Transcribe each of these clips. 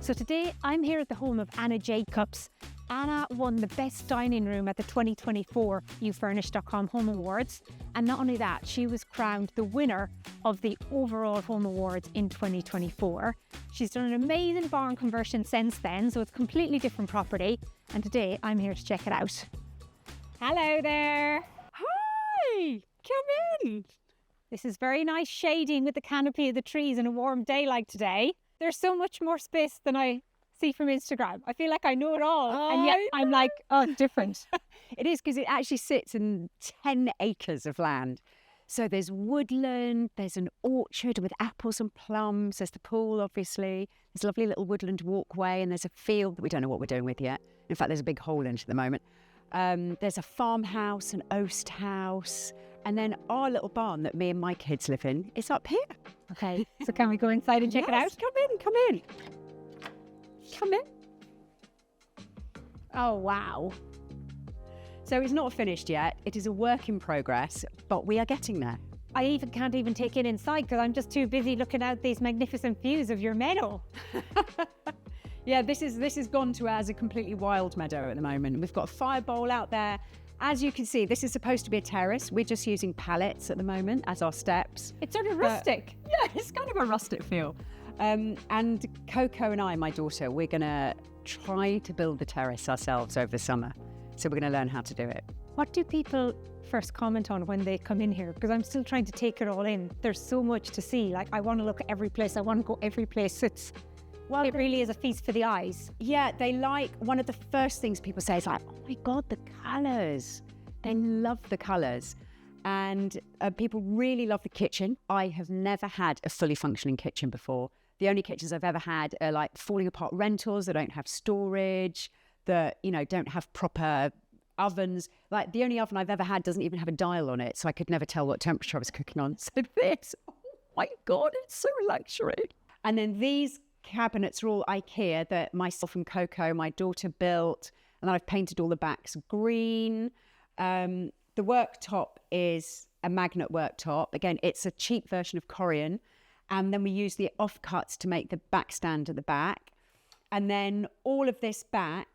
So today I'm here at the home of Anna Jacobs. Anna won the Best Dining Room at the 2024 ufurnish.com Home Awards. And not only that, she was crowned the winner of the overall Home Awards in 2024. She's done an amazing barn conversion since then, so it's a completely different property. And today I'm here to check it out. Hello there. Hi, come in. This is very nice shading with the canopy of the trees and a warm day like today. There's so much more space than I see from Instagram. I feel like I know it all, and yet I'm like, oh, it's different. It is, because it actually sits in 10 acres of land. So there's woodland, there's an orchard with apples and plums, there's the pool, obviously. There's a lovely little woodland walkway, and there's a field that we don't know what we're doing with yet. In fact, there's a big hole in it at the moment. There's a farmhouse, an Oast House, and then our little barn that me and my kids live in is up here. Okay, so can we go inside and check it out? Come in, come in. Come in. Oh, wow. So it's not finished yet. It is a work in progress, but we are getting there. I can't even take it inside because I'm just too busy looking out these magnificent views of your meadow. Yeah, this has gone to as a completely wild meadow at the moment. We've got a fire bowl out there. As you can see, this is supposed to be a terrace. We're just using pallets at the moment as our steps. It's sort of rustic. Yeah, it's kind of a rustic feel. And Coco and I, my daughter, we're going to try to build the terrace ourselves over the summer. So we're going to learn how to do it. What do people first comment on when they come in here? Because I'm still trying to take it all in. There's so much to see. Like, I want to look at every place. I want to go every place. Well, it really is a feast for the eyes. Yeah, they like, one of the first things people say is like, oh my God, the colours. They love the colours. And people really love the kitchen. I have never had a fully functioning kitchen before. The only kitchens I've ever had are like falling apart rentals that don't have storage, that, don't have proper ovens. Like, the only oven I've ever had doesn't even have a dial on it, so I could never tell what temperature I was cooking on. So this, oh my God, it's so luxury. And then these cabinets are all IKEA that myself and Coco, my daughter, built, and then I've painted all the backs green. The worktop is a magnet worktop. Again, it's a cheap version of Corian, and then we use the offcuts to make the back stand at the back. And then all of this back,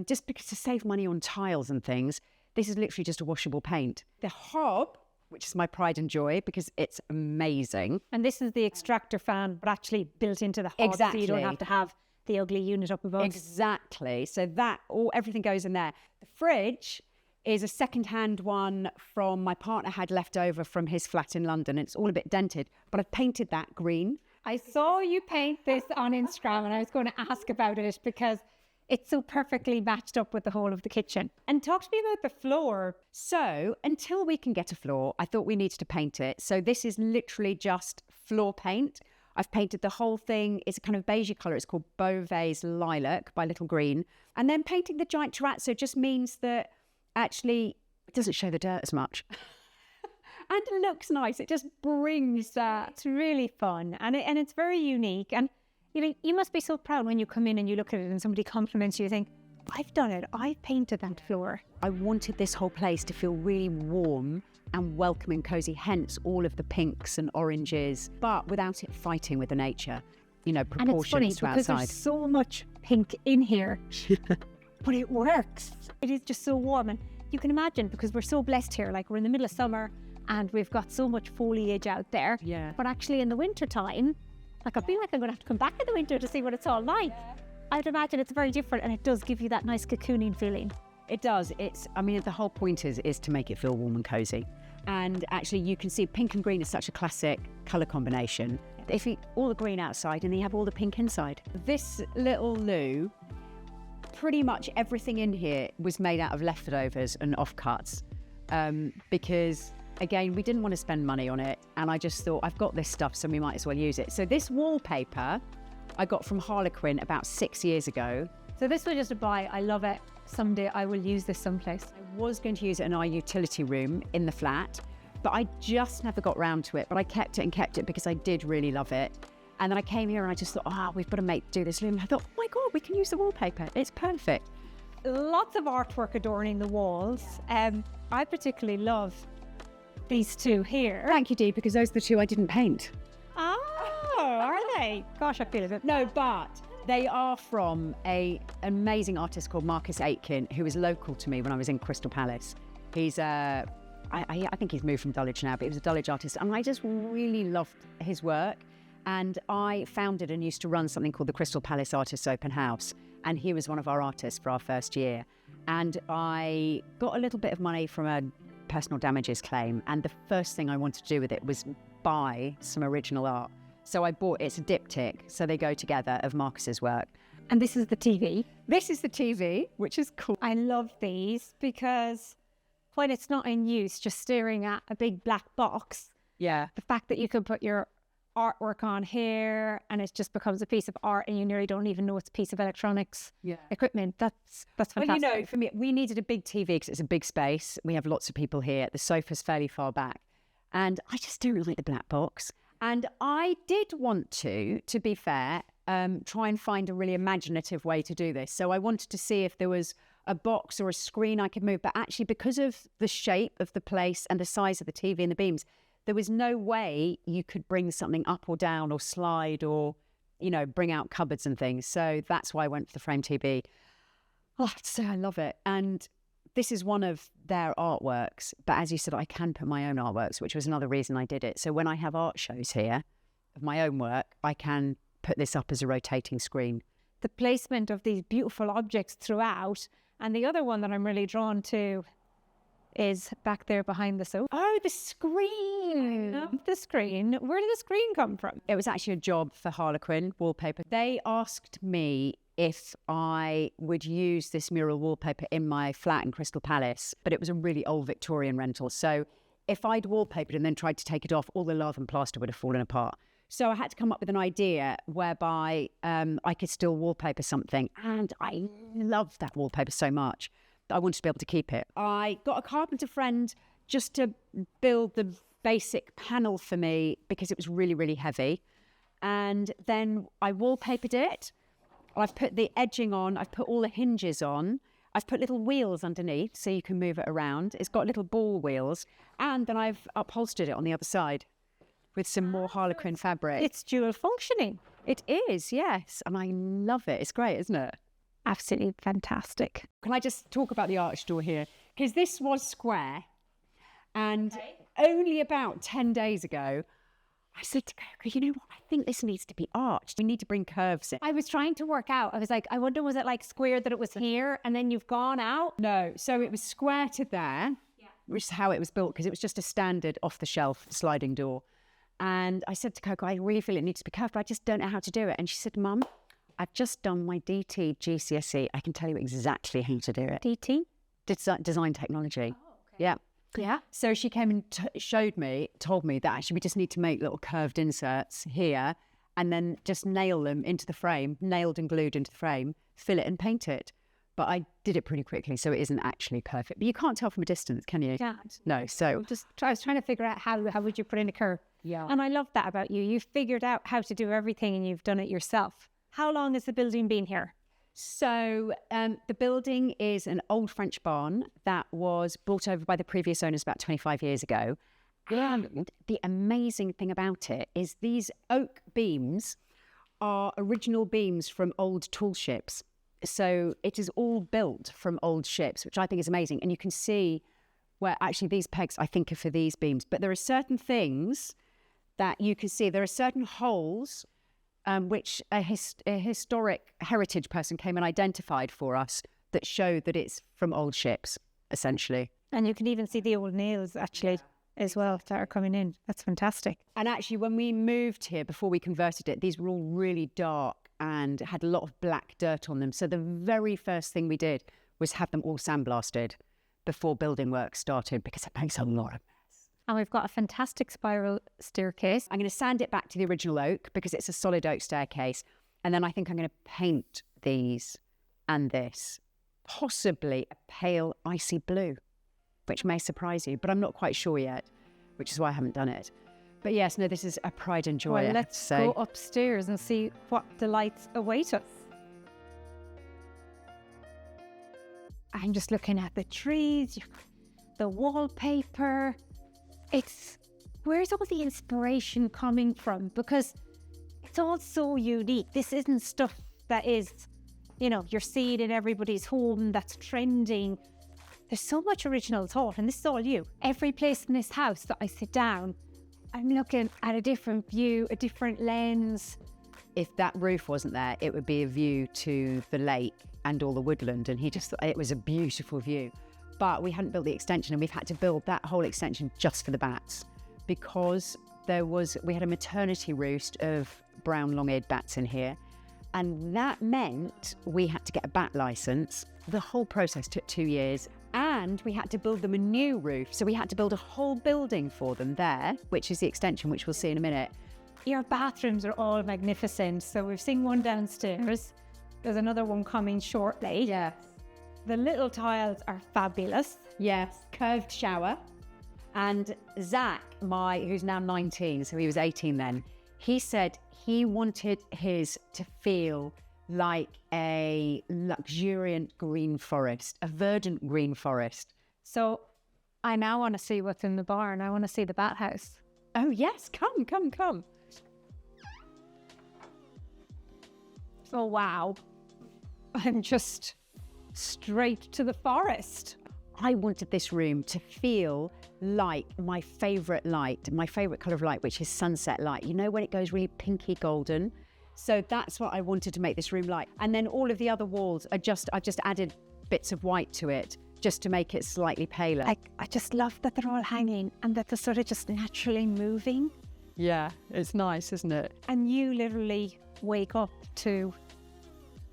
just because to save money on tiles and things, this is literally just a washable paint. The hob, which is my pride and joy because it's amazing. And this is the extractor fan, but actually built into the hob. Exactly. So you don't have to have the ugly unit up above. Exactly. So that, everything goes in there. The fridge is a second-hand one from my partner had left over from his flat in London. It's all a bit dented, but I've painted that green. I saw you paint this on Instagram, and I was going to ask about it because it's so perfectly matched up with the whole of the kitchen. And talk to me about the floor. So until we can get a floor, I thought we needed to paint it. So this is literally just floor paint. I've painted the whole thing. It's a kind of beigey colour. It's called Beauvais Lilac by Little Green. And then painting the giant terrazzo just means that actually it doesn't show the dirt as much. And it looks nice. It just brings that. It's really fun. And it's very unique. And you must be so proud when you come in and you look at it and somebody compliments you. You think, I've done it. I've painted that floor. I wanted this whole place to feel really warm and welcoming, cosy, hence all of the pinks and oranges, but without it fighting with the nature, proportions and it's funny to because outside. There's so much pink in here, but it works. It is just so warm. And you can imagine, because we're so blessed here, like we're in the middle of summer and we've got so much foliage out there. Yeah. But actually in the winter time, like I feel like I'm going to have to come back in the winter to see what it's all like. I'd imagine it's very different, and it does give you that nice cocooning feeling. It does. The whole point is to make it feel warm and cozy. And actually you can see pink and green is such a classic colour combination. If you all the green outside and then you have all the pink inside. This little loo, pretty much everything in here was made out of leftovers and offcuts, because again, we didn't want to spend money on it, and I just thought, I've got this stuff, so we might as well use it. So this wallpaper I got from Harlequin about 6 years ago. So this was just a buy. I love it. Someday I will use this someplace. I was going to use it in our utility room in the flat, but I just never got round to it. But I kept it because I did really love it. And then I came here and I just thought, we've got to do this room. And I thought, oh my God, we can use the wallpaper. It's perfect. Lots of artwork adorning the walls. I particularly love these two here. Thank you, Dee, because those are the two I didn't paint. Oh, are they? Gosh, I feel a bit. No, but They are from an amazing artist called Marcus Aitken, who was local to me when I was in Crystal Palace. He's I think he's moved from Dulwich now, but he was a Dulwich artist, and I just really loved his work. And I founded and used to run something called the Crystal Palace Artists Open House, and he was one of our artists for our first year. And I got a little bit of money from a personal damages claim, and the first thing I wanted to do with it was buy some original art. So I bought, it's a diptych, so they go together, of Marcus's work. And this is the TV. This is the TV, which is cool. I love these because when it's not in use, just staring at a big black box, Yeah. the fact that you can put your artwork on here and it just becomes a piece of art and you nearly don't even know it's a piece of electronics equipment. That's fantastic. Well, you know, for me, we needed a big TV because it's a big space. We have lots of people here. The sofa's fairly far back. And I just don't like the black box. And I did want to be fair, try and find a really imaginative way to do this. So I wanted to see if there was a box or a screen I could move. But actually, because of the shape of the place and the size of the TV and the beams, there was no way you could bring something up or down or slide or, you know, bring out cupboards and things. So that's why I went for the frame TV. Oh, I have to say, I love it. And this is one of their artworks. But as you said, I can put my own artworks, which was another reason I did it. So when I have art shows here of my own work, I can put this up as a rotating screen. The placement of these beautiful objects throughout. And the other one that I'm really drawn to is back there behind the sofa. Oh, the screen. I love the screen. Where did the screen come from? It was actually a job for Harlequin Wallpaper. They asked me if I would use this mural wallpaper in my flat in Crystal Palace, but it was a really old Victorian rental. So if I'd wallpapered and then tried to take it off, all the lath and plaster would have fallen apart. So I had to come up with an idea whereby I could still wallpaper something. And I loved that wallpaper so much that I wanted to be able to keep it. I got a carpenter friend just to build the basic panel for me because it was really, really heavy. And then I wallpapered it. I've put the edging on. I've put all the hinges on. I've put little wheels underneath so you can move it around. It's got little ball wheels. And then I've upholstered it on the other side with some more Harlequin fabric. It's dual functioning. It is, yes. And I love it. It's great, isn't it? Absolutely fantastic. Can I just talk about the arch door here? Because this was square. And only about 10 days ago, I said to Coco, you know what? I think this needs to be arched. We need to bring curves in. I was trying to work out. I was like, I wonder, was it like square that it was here and then you've gone out? No. So it was square to there, which is how it was built because it was just a standard off-the-shelf sliding door. And I said to Coco, I really feel it needs to be curved, but I just don't know how to do it. And she said, Mum, I've just done my DT GCSE. I can tell you exactly how to do it. DT? Design technology. Oh, okay. Yeah. Yeah. So she came and told me that actually we just need to make little curved inserts here and then just nail them into the frame, nailed and glued into the frame, fill it and paint it. But I did it pretty quickly, so it isn't actually perfect. But you can't tell from a distance, can you? Yeah. No, so... I was trying to figure out how would you put in a curve. Yeah. And I love that about you. You've figured out how to do everything and you've done it yourself. How long has the building been here? So the building is an old French barn that was brought over by the previous owners about 25 years ago. And the amazing thing about it is these oak beams are original beams from old tall ships. So it is all built from old ships, which I think is amazing. And you can see where actually these pegs, I think, are for these beams. But there are certain things that you can see. There are certain holes which a historic heritage person came and identified for us that show that it's from old ships, essentially. And you can even see the old nails, actually, as well, that are coming in. That's fantastic. And actually, when we moved here, before we converted it, these were all really dark and had a lot of black dirt on them. So the very first thing we did was have them all sandblasted before building work started because it makes a lot of mess. And we've got a fantastic spiral staircase. I'm going to sand it back to the original oak because it's a solid oak staircase. And then I think I'm going to paint these and this, possibly a pale icy blue, which may surprise you, but I'm not quite sure yet, which is why I haven't done it. But yes, no, this is a pride and joy. Well, let's go upstairs and see what delights await us. I'm just looking at the trees, the wallpaper. Where's all the inspiration coming from? Because it's all so unique. This isn't stuff that is, you know, you're seeing in everybody's home that's trending. There's so much original thought, and this is all you. Every place in this house that I sit down, I'm looking at a different view, a different lens. If that roof wasn't there, it would be a view to the lake and all the woodland. And he just thought it was a beautiful view. But we hadn't built the extension, and we've had to build that whole extension just for the bats, because we had a maternity roost of brown long-eared bats in here. And that meant we had to get a bat license. The whole process took 2 years, and we had to build them a new roof. So we had to build a whole building for them there, which is the extension, which we'll see in a minute. Your bathrooms are all magnificent. So we've seen one downstairs. There's another one coming shortly. Yes. The little tiles are fabulous. Yes, curved shower. And Zach, who's now 19, so he was 18 then, he said he wanted his to feel like a luxuriant green forest, a verdant green forest. So I now want to see what's in the barn. I want to see the bat house. Oh yes, come. Oh wow. I'm just straight to the forest. I wanted this room to feel like my favourite colour of light, which is sunset light. You know, when it goes really pinky golden? So that's what I wanted to make this room like. And then all of the other walls I've just added bits of white to it just to make it slightly paler. I just love that they're all hanging and that they're sort of just naturally moving. Yeah, it's nice, isn't it? And you literally wake up to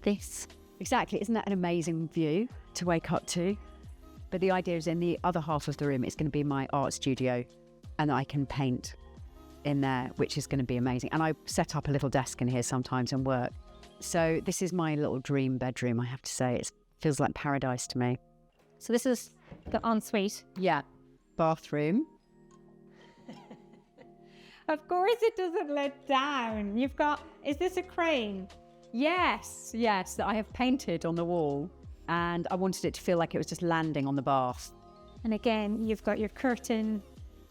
this. Exactly. Isn't that an amazing view to wake up to? But the idea is in the other half of the room, it's going to be my art studio, and I can paint in there, which is going to be amazing. And I set up a little desk in here sometimes and work. So this is my little dream bedroom, I have to say. It feels like paradise to me. So this is the ensuite. Yeah. Bathroom. Of course it doesn't let down. Is this a crane? Yes, that I have painted on the wall, and I wanted it to feel like it was just landing on the bath. And again, you've got your curtain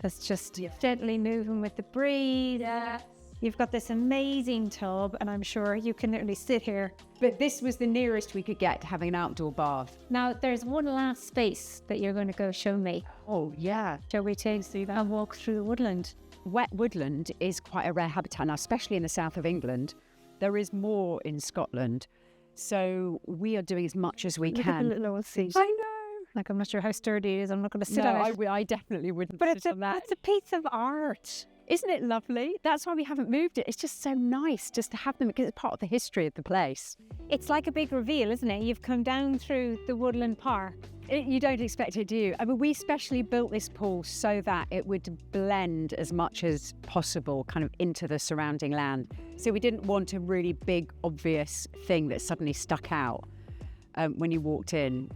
that's just gently moving with the breeze. Yes. You've got this amazing tub, and I'm sure you can literally sit here. But this was the nearest we could get to having an outdoor bath. Now, there's one last space that you're going to go show me. Oh, yeah. Shall we take and walk through the woodland? Wet woodland is quite a rare habitat now, especially in the south of England. There is more in Scotland. So we are doing as much as we can. Look at the little seat. I know. Like, I'm not sure how sturdy it is. I'm not going to sit on it. I definitely wouldn't But sit on that. it's a piece of art. Isn't it lovely? That's why we haven't moved it. It's just so nice just to have them, because it's part of the history of the place. It's like a big reveal, isn't it? You've come down through the woodland park. You don't expect it, do you? I mean, we specially built this pool so that it would blend as much as possible kind of into the surrounding land. So we didn't want a really big, obvious thing that suddenly stuck out when you walked in.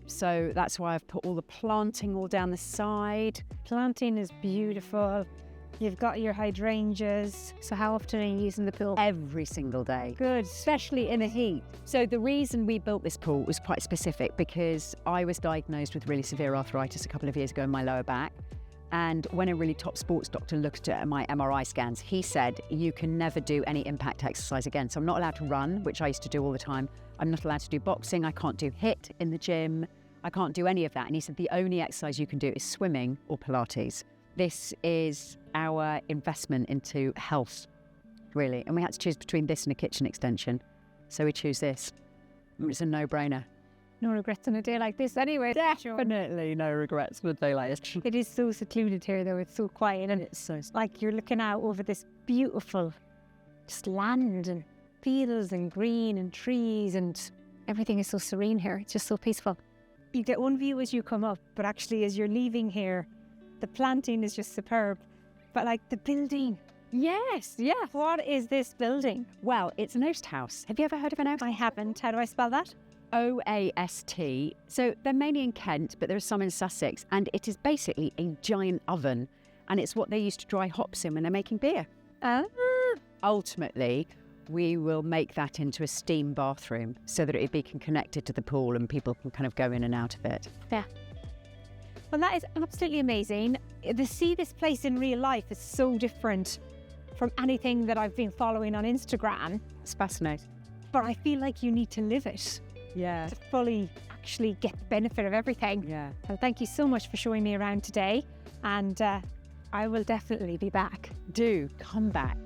So that's why I've put all the planting all down the side. Planting is beautiful. You've got your hydrangeas. So how often are you using the pool? Every single day. Good. Especially in the heat. So the reason we built this pool was quite specific, because I was diagnosed with really severe arthritis a couple of years ago in my lower back. And when a really top sports doctor looked at my MRI scans, he said, you can never do any impact exercise again. So I'm not allowed to run, which I used to do all the time. I'm not allowed to do boxing. I can't do HIIT in the gym. I can't do any of that. And he said, the only exercise you can do is swimming or Pilates. This is our investment into health, really. And we had to choose between this and a kitchen extension. So we choose this. It's a no-brainer. No regrets on a day like this anyway. Definitely no regrets on a day like this. It is so secluded here, though. It's so quiet, and It's so like you're looking out over this beautiful just land and fields and green and trees, and everything is so serene here. It's just so peaceful. You get one view as you come up, but actually as you're leaving here, the planting is just superb. But like the building. Yes. What is this building? Well, it's an Oast House. Have you ever heard of an Oast? I haven't. How do I spell that? OAST. So they're mainly in Kent, but there are some in Sussex, and it is basically a giant oven, and it's what they used to dry hops in when they're making beer. Ultimately, we will make that into a steam bathroom so that it can connected to the pool and people can kind of go in and out of it. Yeah. Well, that is absolutely amazing. To see this place in real life is so different from anything that I've been following on Instagram. It's fascinating. but I feel like you need to live it Yeah. to fully actually get the benefit of everything. Yeah. So thank you so much for showing me around today, and I will definitely be back. Do come back.